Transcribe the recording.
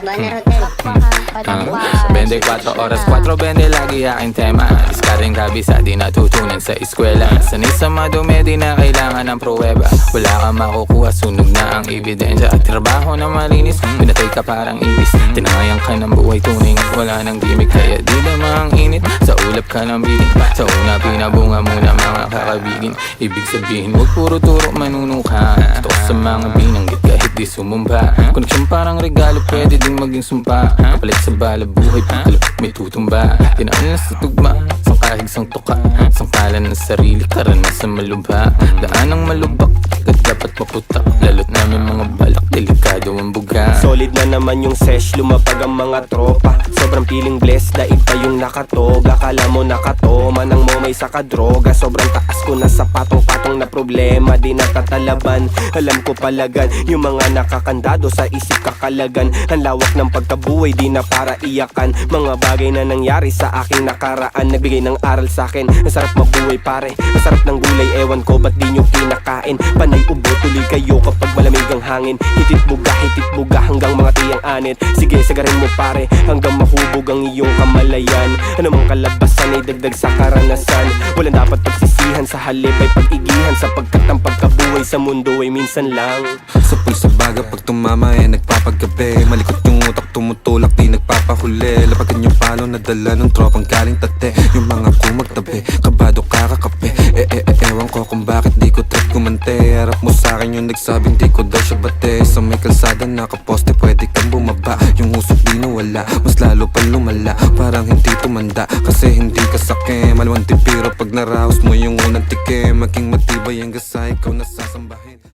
Banner Hotel. 24 oras, 4:20 lagi aking tema. Diskaring kabisa, di natutunan sa eskwela. Sanay sa madumi, di na kailangan ng pruweba. Wala kang makukuha, sunog na ang ebidensya. At trabaho na malinis, pinatay ka parang ibis. Tinayang ka ng buhay tunay at wala ng gimmick. Kaya di naman ang init, sa ulap ka ng bigin. Sa una pinabunga muna mga kakabigin. Ibig sabihin, huwag puro turo manunuka. Ito sa mga binanggit kahit di sumumpa. Koneksyon parang regalo, pwede ding maging sumpa. Kapalit sa bala buhay, pagkalapit may tutumba. Tinaan na sa tugma, sang kahig sang tuka. Sangkalan ng sarili, karanasan malubha. Daan ang malubak, agad dapat maputak. Lalot namin mga balak, delikado ang buga. Solid na naman yung sesh, lumapag ang mga tropa. Sobrang feeling blessed, daig pa yung nakatoga. Akala mo nakatoma ng momay sa kadroga. Sobrang taas ko na sa patong-patong na problema, di natatalaban. Alam ko palagan, yung mga nakakandado sa isip kakalagan. Ang lawak ng pagkabuhay, di na para iyakan. Mga bagay na nangyari sa aking nakaraan, nagbigay ng aral sa akin. Ang sarap mabuhay pare, ang sarap ng gulay. Ewan ko ba't di nyo kinakain. Panay ubo, tuloy kayo kapag malamig ang hangin. Hitit buga hanggang mga tiyang anit. Sige, sagarin mo pare, hanggang mahubog ang iyong kamalayan. Ano mang kalabasan ay dagdag sa karanasan. Walang dapat pagsisihan, sa halip ay pag-igihan. Sapagkat ang pagkabuhay sa mundo ay minsan lang. Sa pulsa baga pag tumama ay nagpapagabi. Malikot yung utak, tumutulak, di nagpapahuli. Lapagan yung palo na dala ng tropang galing tate. Yung mga kumagtabi, kabado kakakape. Ewan ko kung bakit di ko trip kumante. Harap mo sa'kin yung nagsabing di ko daw siya bate. Sa may kalsada nakaposte, pwede kang bumaba. Yung usok di nawala, mas lalo pa lumala. Parang hindi tumanda, kasi hindi ka sakim. Malawang tipiro pag naraos mo yung unang tikim. Maging matibay hanggang sa ikaw nasasambahin.